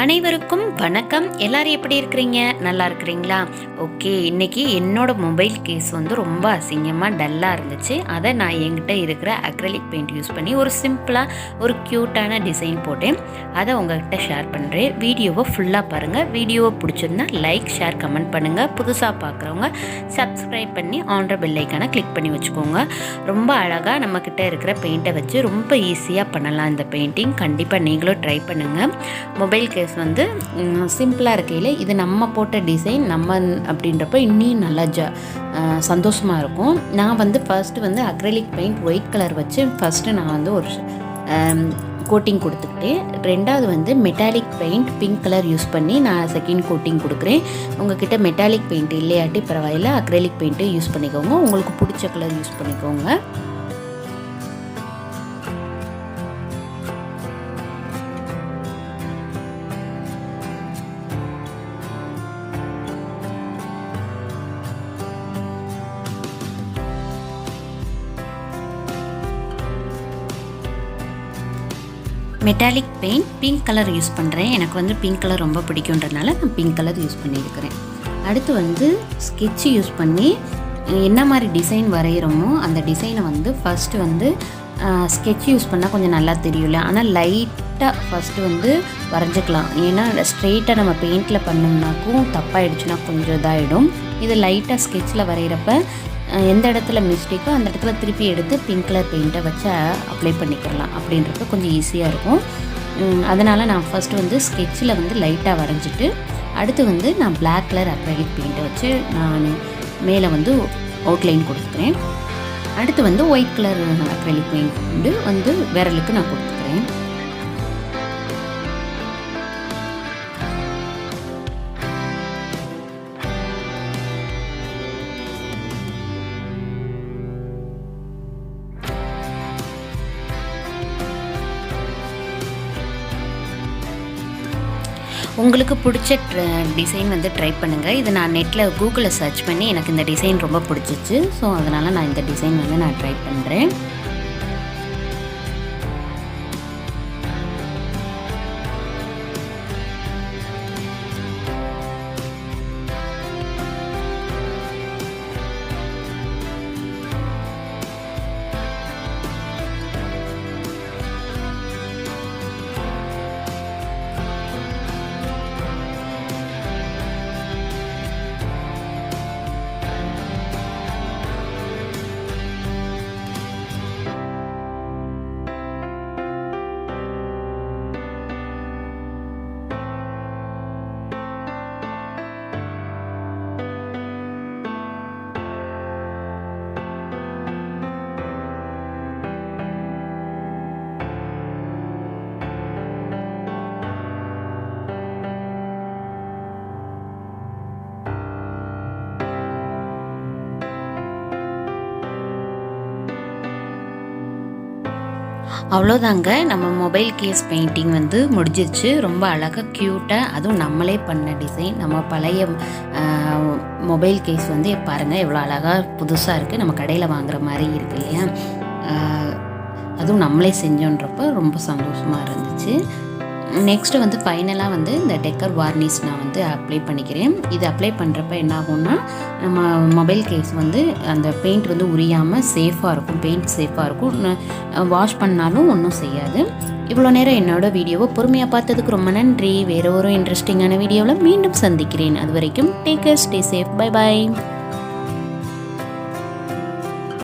அனைவருக்கும் வணக்கம். எல்லாரும் எப்படி இருக்கிறீங்க? நல்லா இருக்கிறீங்களா? ஓகே, இன்றைக்கி என்னோட மொபைல் கேஸ் வந்து ரொம்ப அசிங்கமாக டல்லாக இருந்துச்சு. அதை நான் என்கிட்ட இருக்கிற அக்ரிலிக் பெயிண்ட் யூஸ் பண்ணி ஒரு சிம்பிளாக ஒரு க்யூட்டான டிசைன் போட்டேன். அதை உங்கள்கிட்ட ஷேர் பண்ணுறேன். வீடியோவை ஃபுல்லாக பாருங்கள். வீடியோவை பிடிச்சிருந்தா லைக், ஷேர், கமெண்ட் பண்ணுங்கள். புதுசாக பார்க்குறவங்க சப்ஸ்கிரைப் பண்ணி ஆன் பெல் ஐக்கானை கிளிக் பண்ணி வச்சுக்கோங்க. ரொம்ப அழகாக நம்மக்கிட்ட இருக்கிற பெயிண்ட்டை வச்சு ரொம்ப ஈஸியாக பண்ணலாம் இந்த பெயிண்டிங். கண்டிப்பாக நீங்களும் ட்ரை பண்ணுங்கள். மொபைல் கேஸ் வந்து சிம்பிளாக இருக்கையில் இது நம்ம போட்ட டிசைன் நம்ம அப்படின்றப்ப இன்னும் நல்லா சந்தோஷமாக இருக்கும். நான் வந்து ஃபர்ஸ்ட்டு வந்து அக்ரிலிக் பெயிண்ட் ஒயிட் கலர் வச்சு ஃபஸ்ட்டு நான் வந்து ஒரு கோட்டிங் கொடுத்துக்கிட்டேன். ரெண்டாவது வந்து metallic paint pink colour use பண்ணி நான் செகண்ட் கோட்டிங் கொடுக்குறேன். உங்கள்கிட்ட மெட்டாலிக் பெயிண்ட் இல்லையாட்டி பரவாயில்ல, அக்ரிலிக் பெயிண்ட்டு யூஸ் பண்ணிக்கோங்க. உங்களுக்கு பிடிச்ச கலர் யூஸ் பண்ணிக்கோங்க. Metallic paint pink colour use பண்ணுறேன். எனக்கு வந்து பிங்க் கலர் ரொம்ப பிடிக்குன்றதுனால நான் பிங்க் கலர் யூஸ் பண்ணியிருக்கிறேன். அடுத்து வந்து ஸ்கெட்சு யூஸ் பண்ணி என்ன மாதிரி டிசைன் வரைகிறோமோ அந்த டிசைனை வந்து ஃபஸ்ட்டு வந்து ஸ்கெட்ச் யூஸ் பண்ணால் கொஞ்சம் நல்லா தெரியல. ஆனால் லைட்டாக ஃபஸ்ட்டு வந்து வரைஞ்சிக்கலாம். ஏன்னா ஸ்ட்ரெயிட்டாக நம்ம பெயிண்டில் பண்ணோம்னாக்கும் தப்பாகிடுச்சுன்னா கொஞ்சம் இதாகிடும். இது லைட்டாக ஸ்கெட்சில் வரைகிறப்ப எந்த இடத்துல மிஸ்டேக்கோ அந்த இடத்துல திருப்பி எடுத்து பிங்க் கலர் பெயிண்ட்டை வச்சு அப்ளை பண்ணிக்கிறலாம். அப்படின்றப்ப கொஞ்சம் ஈஸியாக இருக்கும். அதனால் நான் ஃபஸ்ட்டு வந்து ஸ்கெட்சில் வந்து லைட்டாக வரைஞ்சிட்டு அடுத்து வந்து நான் பிளாக் கலர் அக்ரிலிக் பெயிண்ட்டை வச்சு நான் மேலே வந்து அவுட்லைன் கொடுத்துக்கிறேன். அடுத்து வந்து ஒயிட் கலர் அக்ரிலிக் பெயிண்ட் வந்து விரலுக்கு நான் கொடுத்துக்கிறேன். உங்களுக்கு பிடிச்ச டிசைன் வந்து ட்ரை பண்ணுங்கள். இது நான் நெட்டில் கூகுளில் சர்ச் பண்ணி எனக்கு இந்த டிசைன் ரொம்ப பிடிச்சிச்சு. ஸோ அதனால் நான் இந்த டிசைன் வந்து நான் ட்ரை பண்ணுறேன். அவ்வளோதாங்க, நம்ம மொபைல் கேஸ் பெயிண்டிங் வந்து முடிஞ்சிருச்சு. ரொம்ப அழகாக க்யூட்டாக, அதுவும் நம்மளே பண்ண டிசைன். நம்ம பழைய மொபைல் கேஸ் வந்து பாருங்கள் எவ்வளோ அழகாக புதுசாக இருக்குது. நம்ம கடையில் வாங்குகிற மாதிரி இருக்குது இல்லையா? அதுவும் நம்மளே செஞ்சோன்றப்போ ரொம்ப சந்தோஷமாக இருந்துச்சு. நெக்ஸ்ட்டு வந்து ஃபைனலாக வந்து இந்த டெக்கர் வார்னிஷ் நான் வந்து அப்ளை பண்ணிக்கிறேன். இது அப்ளை பண்ணுறப்ப என்ன ஆகும்னா நம்ம மொபைல் கேஸ் வந்து அந்த பெயிண்ட் வந்து உரியாமல் சேஃபாக இருக்கும். பெயிண்ட் சேஃபாக இருக்கும். வாஷ் பண்ணாலும் ஒன்றும் செய்யாது. இவ்வளோ நேரம் என்னோடய வீடியோவை பொறுமையாக பார்த்ததுக்கு ரொம்ப நன்றி. வேறு ஒரு இன்ட்ரெஸ்டிங்கான வீடியோவில் மீண்டும் சந்திக்கிறேன். அது வரைக்கும் take care, stay safe. Bye bye.